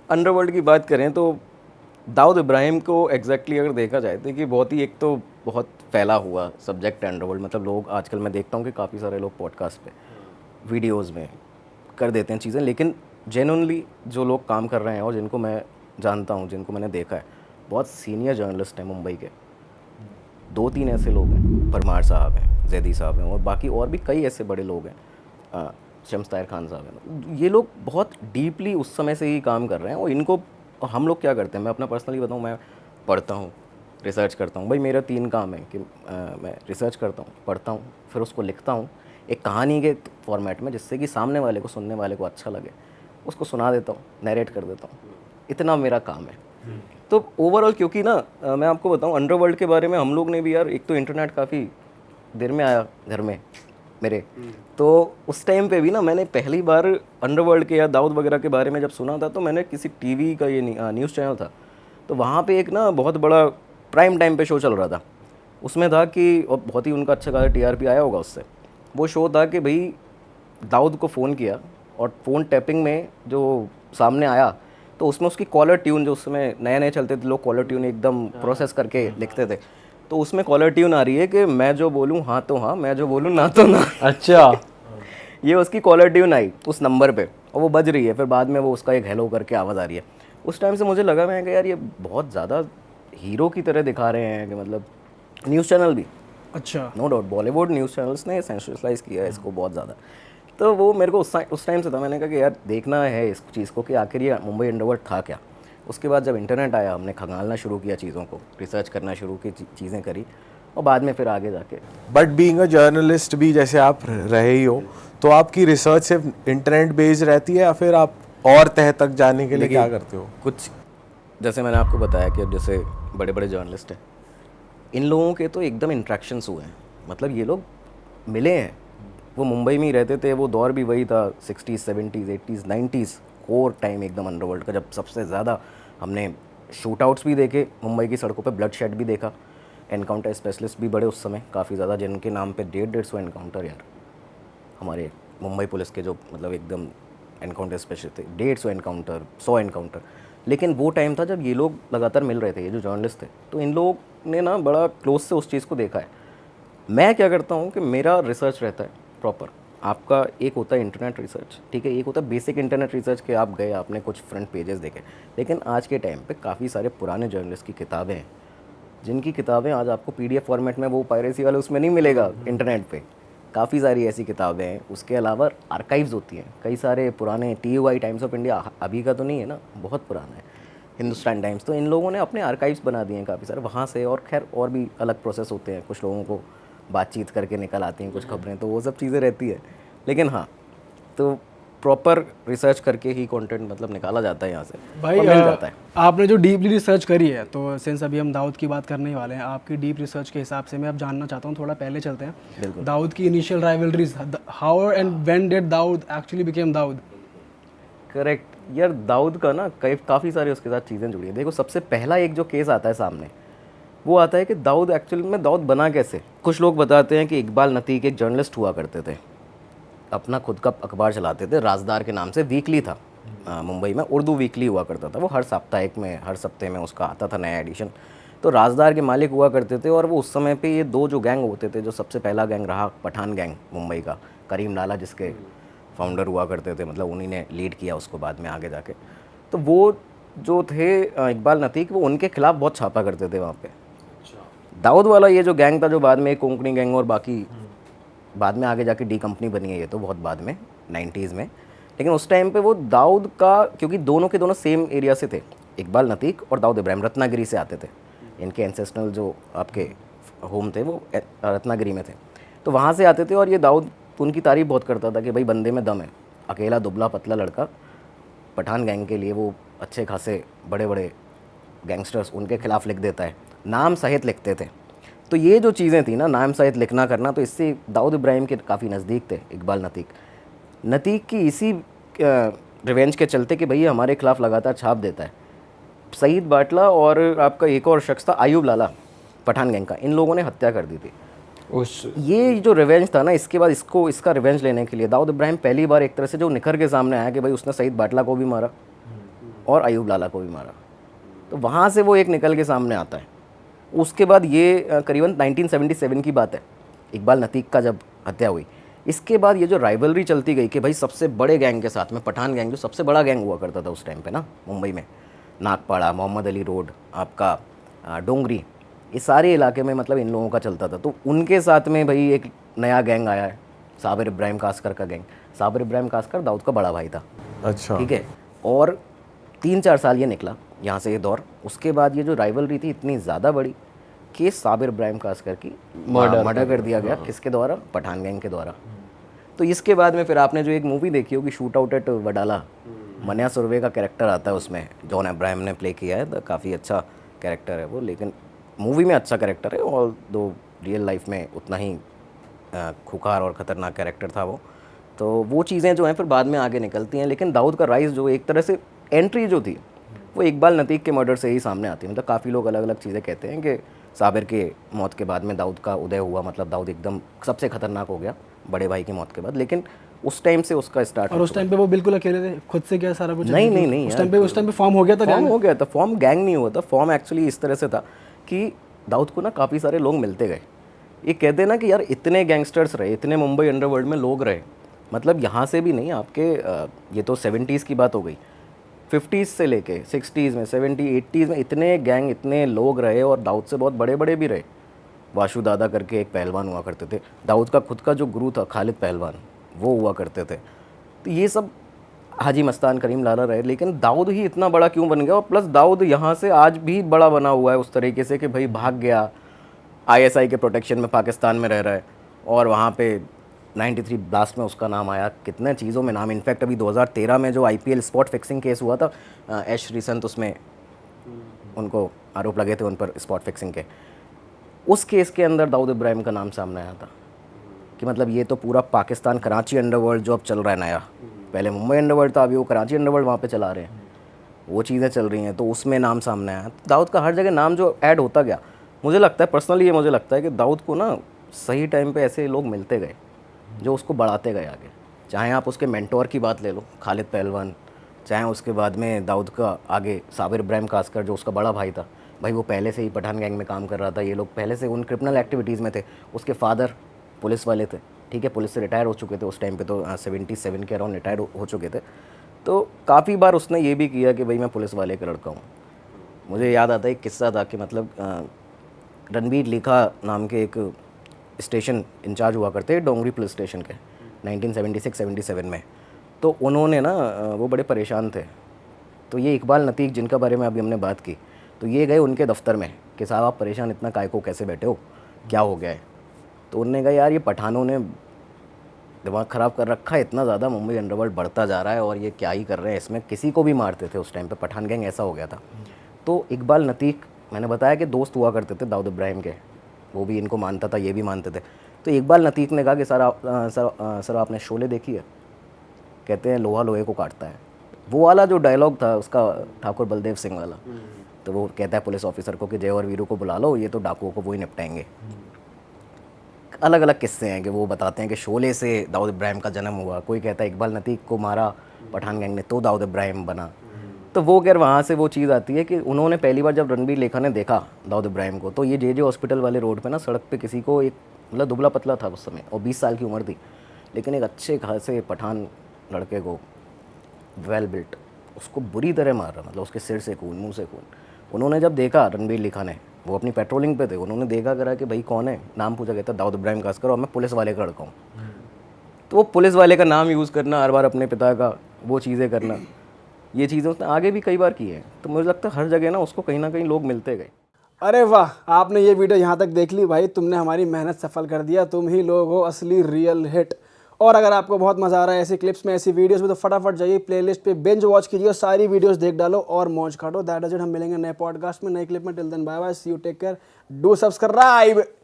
Underworld की बात करें तो दाऊद इब्राहिम को एग्जैक्टली अगर देखा जाए तो कि बहुत ही एक तो बहुत फैला हुआ सब्जेक्ट है अंडरवर्ल्ड। मतलब लोग आजकल मैं देखता हूँ कि काफ़ी सारे लोग पॉडकास्ट पे वीडियोस में कर देते हैं चीज़ें, लेकिन जेन्युइनली जो लोग काम कर रहे हैं और जिनको मैं जानता हूँ, जिनको मैंने देखा है, बहुत सीनियर जर्नलिस्ट हैं मुंबई के। 2-3 ऐसे लोग हैं, परमार साहब हैं, जैदी साहब हैं, और बाकी और भी कई ऐसे बड़े लोग हैं, शम्स ताहिर खान साहब हैं। ये लोग बहुत डीपली उस समय से ही काम कर रहे हैं। और इनको हम लोग क्या करते हैं, मैं अपना पर्सनली बताऊँ, मैं पढ़ता हूँ, रिसर्च करता हूँ। भाई मेरा 3 काम है कि मैं रिसर्च करता हूँ, पढ़ता हूँ, फिर उसको लिखता हूँ एक कहानी के फॉर्मेट में, जिससे कि सामने वाले को, सुनने वाले को अच्छा लगे, उसको सुना देता हूँ, नरेट कर देता हूँ। इतना मेरा काम है। तो ओवरऑल क्योंकि ना मैं आपको बताऊँ अंडरवर्ल्ड के बारे में, हम लोग ने भी यार, एक तो इंटरनेट काफ़ी देर में आया घर में मेरे, तो उस टाइम पे भी ना मैंने पहली बार अंडरवर्ल्ड के या दाऊद वगैरह के बारे में जब सुना था, तो मैंने किसी टीवी का ये न्यूज़ चैनल था, तो वहाँ पे एक ना बहुत बड़ा प्राइम टाइम पे शो चल रहा था। उसमें था कि, और बहुत ही उनका अच्छा खासा टीआरपी आया होगा उससे, वो शो था कि भाई दाऊद को फ़ोन किया और फ़ोन टैपिंग में जो सामने आया, तो उसमें उसकी कॉलर ट्यून, जो उसमें नए नए चलते थे लोग कॉलर ट्यून एकदम प्रोसेस करके लिखते थे, तो उसमें कॉलर ट्यून आ रही है कि मैं जो बोलूँ हाँ तो हाँ, मैं जो बोलूँ ना तो ना। अच्छा। ये उसकी कॉलर ट्यून आई उस नंबर पे, और वो बज रही है, फिर बाद में वो उसका एक हेलो करके आवाज़ आ रही है। उस टाइम से मुझे लगा, मैं कि यार ये बहुत ज़्यादा हीरो की तरह दिखा रहे हैं, कि मतलब न्यूज़ चैनल भी, अच्छा। No doubt Bollywood news channels ने सेंसेशनलाइज किया है इसको बहुत ज़्यादा। तो वो मेरे को उस टाइम से था, मैंने कहा कि यार देखना है इस चीज़ को कि आखिर ये मुंबई अंडरवर्ल्ड था क्या। उसके बाद जब इंटरनेट आया, हमने खंगालना शुरू किया चीज़ों को, रिसर्च करना शुरू की, चीज़ें करी, और बाद में फिर आगे जाके। बट बीइंग अ जर्नलिस्ट भी जैसे आप रहे ही हो, तो आपकी रिसर्च सिर्फ इंटरनेट बेस्ड रहती है या फिर आप और तह तक जाने के लिए क्या करते हो? कुछ जैसे मैंने आपको बताया कि जैसे बड़े बड़े जर्नलिस्ट हैं, इन लोगों के तो एकदम इंट्रैक्शंस हुए हैं। मतलब ये लोग मिले हैं, वो मुंबई में ही रहते थे, वो दौर भी वही था 60s 70s 80s 90s core time एकदम अंडरवर्ल्ड का, जब सबसे ज़्यादा हमने शूट आउट्स भी देखे मुंबई की सड़कों पे, ब्लड शेड भी देखा, एनकाउंटर स्पेशलिस्ट भी बड़े उस समय काफ़ी ज़्यादा, जिनके नाम पे 150-150 एनकाउंटर यार हमारे मुंबई पुलिस के, जो मतलब एकदम एनकाउंटर स्पेशलिस्ट थे, 150 एनकाउंटर, 100 एनकाउंटर। लेकिन वो टाइम था जब ये लोग लगातार मिल रहे थे, ये जो जर्नलिस्ट थे, तो इन लोगों ने ना बड़ा क्लोज से उस चीज़ को देखा है। मैं क्या करता हूँ कि मेरा रिसर्च रहता है प्रॉपर। आपका एक होता है इंटरनेट रिसर्च, ठीक है, एक होता है बेसिक इंटरनेट रिसर्च के आप गए, आपने कुछ फ्रंट पेजेस देखे। लेकिन आज के टाइम पे काफ़ी सारे पुराने जर्नलिस्ट की किताबें हैं, जिनकी किताबें आज आपको पीडीएफ फॉर्मेट में, वो पायरेसी वाले उसमें नहीं मिलेगा इंटरनेट पे। काफ़ी सारी ऐसी किताबें हैं। उसके अलावा आर्काइव्स होती हैं, कई सारे पुराने TUI टाइम्स ऑफ इंडिया, अभी का तो नहीं है ना, बहुत पुराना है, हिंदुस्तान टाइम्स, तो इन लोगों ने अपने आर्काइव्स बना दिए हैं काफ़ी सारे वहाँ से। और खैर और भी अलग प्रोसेस होते हैं, कुछ लोगों को बातचीत करके निकल आती हैं कुछ खबरें, तो वो सब चीज़ें रहती है। लेकिन हाँ, तो प्रॉपर रिसर्च करके ही कंटेंट मतलब निकाला जाता है यहाँ से, भाई और मिल जाता है। आपने जो डीपली रिसर्च करी है, तो सिंस अभी हम दाऊद की बात करने ही वाले हैं, आपकी डीप रिसर्च के हिसाब से मैं अब जानना चाहता हूँ, थोड़ा पहले चलते हैं। बिल्कुल। दाऊद की initial rivalries, how and when did Dawood actually became Dawood? Correct यार, दाऊद का ना काफ़ी सारी उसके साथ चीज़ें जुड़ी हैं। देखो सबसे पहला एक जो केस आता है सामने, वो आता है कि दाऊद एक्चुअली में, दाऊद बना कैसे। कुछ लोग बताते हैं कि इकबाल नतीक एक जर्नलिस्ट हुआ करते थे, अपना खुद का अखबार चलाते थे, राजदार के नाम से, वीकली था मुंबई में, उर्दू वीकली हुआ करता था वो, हर साप्ताहिक में, हर सप्ते में उसका आता था नया एडिशन। तो राजदार के मालिक हुआ करते थे, और वो उस समय पे ये 2 जो गैंग होते थे, जो सबसे पहला गैंग रहा पठान गैंग मुंबई का, करीम लाला जिसके फाउंडर हुआ करते थे, मतलब उन्हीं ने लीड किया उसको बाद में आगे जाके। तो वो जो थे इकबाल नतीक, वो उनके खिलाफ बहुत छापा करते थे वहाँ पे। दाऊद वाला ये जो गैंग था, जो बाद में कोंकणी गैंग और बाकी बाद में आगे जाके डी कंपनी बनी है, ये तो बहुत बाद में 90s में। लेकिन उस टाइम पे वो दाऊद का, क्योंकि दोनों के दोनों सेम एरिया से थे, इकबाल नतीक और दाऊद इब्राहिम रत्नागिरी से आते थे, इनके एंसेस्ट्रल जो आपके होम थे वो रत्नागिरी में थे, तो वहाँ से आते थे। और ये दाऊद उनकी तारीफ बहुत करता था कि भाई बंदे में दम है, अकेला दुबला पतला लड़का, पठान गैंग के लिए वो अच्छे खासे बड़े बड़े गैंगस्टर्स उनके खिलाफ लिख देता है, नाम सहित लिखते थे। तो ये जो चीज़ें थी ना, नाम सहित लिखना करना, तो इससे दाऊद इब्राहिम के काफ़ी नज़दीक थे इकबाल नतीक की इसी रिवेंज के चलते कि भैया हमारे खिलाफ लगातार छाप देता है। सईद बाटला और आपका एक और शख्स था आयूब लाला, पठान गैंग का, इन लोगों ने हत्या कर दी थी। ये जो रिवेंज था ना, इसके बाद इसका रिवेंज लेने के लिए दाऊद इब्राहिम पहली बार एक तरह से जो निखर के सामने आया कि भाई उसने सईद बाटला को भी मारा, और अयूब लाला को भी मारा। तो वहाँ से वो एक निकल के सामने आता है। उसके बाद ये करीबन 1977 की बात है, इकबाल नतीक का जब हत्या हुई। इसके बाद ये जो राइवलरी चलती गई कि भाई सबसे बड़े गैंग के साथ में, पठान गैंग जो सबसे बड़ा गैंग हुआ करता था उस टाइम पे ना मुंबई में, नागपाड़ा, मोहम्मद अली रोड, आपका डोंगरी, ये सारे इलाके में मतलब इन लोगों का चलता था। तो उनके साथ में भाई एक नया गैंग आया है, साबिर इब्राहिम कासकर का गैंग। साबिर इब्राहिम कासकर दाऊद का बड़ा भाई था, अच्छा। ठीक है। और 3-4 साल ये निकला यहाँ से ये दौर। उसके बाद ये जो राइवलरी थी इतनी ज़्यादा बड़ी कि साबिर इब्राहिम कासकर की मर्डर कर दिया गया। किसके द्वारा? पठान गैंग के द्वारा। तो इसके बाद में फिर आपने जो एक मूवी देखी होगी shoot out at Wadala, Manya Surve का कैरेक्टर आता है उसमें, जॉन अब्राहम ने प्ले किया है। काफ़ी अच्छा कैरेक्टर है वो, लेकिन मूवी में अच्छा कैरेक्टर है, और दो रियल लाइफ में उतना ही खुखार और ख़तरनाक कैरेक्टर था वो। तो वो चीज़ें जो हैं फिर बाद में आगे निकलती हैं। लेकिन दाऊद का राइज जो एक तरह से एंट्री जो थी वो इकबाल नतीक के मर्डर से ही सामने आती है। मतलब काफ़ी लोग अलग अलग चीज़ें कहते हैं कि साबिर के मौत के बाद में दाऊद का उदय हुआ, मतलब दाऊद एकदम सबसे खतरनाक हो गया बड़े भाई की मौत के बाद। लेकिन उस टाइम से उसका स्टार्ट, और उस टाइम पे वो बिल्कुल अकेले थे, खुद से किया सारा कुछ? नहीं नहीं नहीं, उस टाइम पे फॉर्म हो गया था, फॉर्म हो गया था। फॉर्म गैंग नहीं हुआ था, फॉर्म एक्चुअली इस तरह से था कि दाऊद को ना काफ़ी सारे लोग मिलते गए। ये कहते हैं ना कि यार इतने गैंगस्टर्स रहे, इतने मुंबई अंडरवर्ल्ड में लोग रहे, मतलब यहाँ से भी नहीं, आपके ये तो 70s की बात हो गई, 50s से लेके 60s में, 70, 80s में इतने गैंग, इतने लोग रहे, और दाऊद से बहुत बड़े बड़े भी रहे। वाशु दादा करके एक पहलवान हुआ करते थे, दाऊद का खुद का जो गुरु था खालिद पहलवान, वो हुआ करते थे। तो ये सब हाजी मस्तान करीम लाला रहे। लेकिन दाऊद ही इतना बड़ा क्यों बन गया? और प्लस दाऊद यहाँ से आज भी बड़ा बना हुआ है उस तरीके से कि भाई भाग गया, आईएसआई के प्रोटेक्शन में पाकिस्तान में रह रहा है, और वहाँ पे 93 ब्लास्ट में उसका नाम आया, कितने चीज़ों में नाम। इनफैक्ट अभी 2013 में जो आईपीएल स्पॉट फिक्सिंग केस हुआ था, एश श्रीसंत उसमें उनको आरोप लगे थे उन पर स्पॉट फिक्सिंग के, उस केस के अंदर दाऊद इब्राहिम का नाम सामने आया था कि मतलब ये तो पूरा पाकिस्तान कराची अंडरवर्ल्ड जो अब चल रहा है नया, पहले मुंबई अंडरवर्ल्ड था, अभी वो कराची अंडरवर्ल्ड वहाँ पे चला रहे हैं, वो चीज़ें चल रही हैं, तो उसमें नाम सामने आया। तो दाऊद का हर जगह नाम जो ऐड होता गया, मुझे लगता है पर्सनली, ये मुझे लगता है कि दाऊद को ना सही टाइम पे ऐसे लोग मिलते गए जो उसको बढ़ाते गए आगे। चाहे आप उसके मेंटोर की बात ले लो, खालिद पहलवान, चाहे उसके बाद में दाऊद का आगे साबिर इब्राहिम कासकर जो उसका बड़ा भाई था, भाई वो पहले से ही पठान गैंग में काम कर रहा था, ये लोग पहले से उन क्रिमिनल एक्टिविटीज़ में थे। उसके फादर पुलिस वाले थे, ठीक है, पुलिस से रिटायर हो चुके थे उस टाइम पे, तो 77 के अराउंड रिटायर हो चुके थे। तो काफ़ी बार उसने ये भी किया कि भाई मैं पुलिस वाले का लड़का हूँ। मुझे याद आता है एक किस्सा था कि मतलब रणबीर लिखा नाम के एक स्टेशन इंचार्ज हुआ करते डोंगरी पुलिस स्टेशन के 1976-77 में। तो उन्होंने ना वो बड़े परेशान थे, तो ये इकबाल नतीक जिनका बारे में अभी हमने बात की, तो ये गए उनके दफ्तर में कि साहब आप परेशान इतना काय को कैसे बैठे हो, क्या हो गया है? तो उन्होंने कहा यार ये पठानों ने दिमाग ख़राब कर रखा है, इतना ज़्यादा मुंबई अंडरवर्ल्ड बढ़ता जा रहा है और ये क्या ही कर रहे हैं, इसमें किसी को भी मारते थे उस टाइम पे, पठान गैंग ऐसा हो गया था। तो इकबाल नतीक, मैंने बताया कि दोस्त हुआ करते थे दाऊद इब्राहिम के, वो भी इनको मानता था, ये भी मानते थे। तो इकबाल नतीक ने कहा कि सर आपने शोले देखी है? कहते हैं लोहा लोहे को काटता है। वो वाला जो डायलॉग था उसका, ठाकुर बलदेव सिंह वाला, तो वो कहता है पुलिस ऑफिसर को कि जय और वीरू को बुला लो, ये तो डाकुओं को वो ही निपटाएंगे। अलग अलग किस्से हैं कि वो बताते हैं कि शोले से दाऊद इब्राहिम का जन्म हुआ, कोई कहता है इकबाल नतीक को मारा पठान गैंग ने तो दाऊद इब्राहिम बना। तो वो खैर वहाँ से वो चीज़ आती है कि उन्होंने पहली बार जब रणबीर लेखा ने देखा दाऊद इब्राहिम को, तो ये जे हॉस्पिटल वाले रोड पे ना सड़क पे किसी को, एक मतलब दुबला पतला था उस समय और 20 साल की उम्र थी, लेकिन एक अच्छे खासे पठान लड़के को, वेल बिल्ट, उसको बुरी तरह मार रहा, मतलब उसके सिर से खून, मुंह से खून। उन्होंने जब देखा, रणबीर लिखा ने, वो अपनी पेट्रोलिंग पे थे, उन्होंने देखा करा कि भाई कौन है, नाम पूछा, कहता दाऊद इब्राहिम कासकर और मैं पुलिस वाले का लड़का हूँ। तो वो पुलिस वाले का नाम यूज़ करना हर बार, अपने पिता का वो चीज़ें करना, ये चीज़ें उसने आगे भी कई बार की है। तो मुझे लगता है हर जगह ना उसको कहीं ना कहीं लोग मिलते गए। अरे वाह, आपने ये वीडियो यहाँ तक देख ली भाई, तुमने हमारी मेहनत सफल कर दिया, तुम ही लोग हो असली रियल हिट। और अगर आपको बहुत मज़ा आ रहा है ऐसी क्लिप्स में, ऐसी वीडियोस में, तो फटाफट जाइए प्लेलिस्ट पे बिंज वॉच कीजिए और सारी वीडियोस देख डालो और मौज काटो। That is it. हम मिलेंगे नए पॉडकास्ट में, नए क्लिप में। Till then bye bye, see you, take care, do subscribe.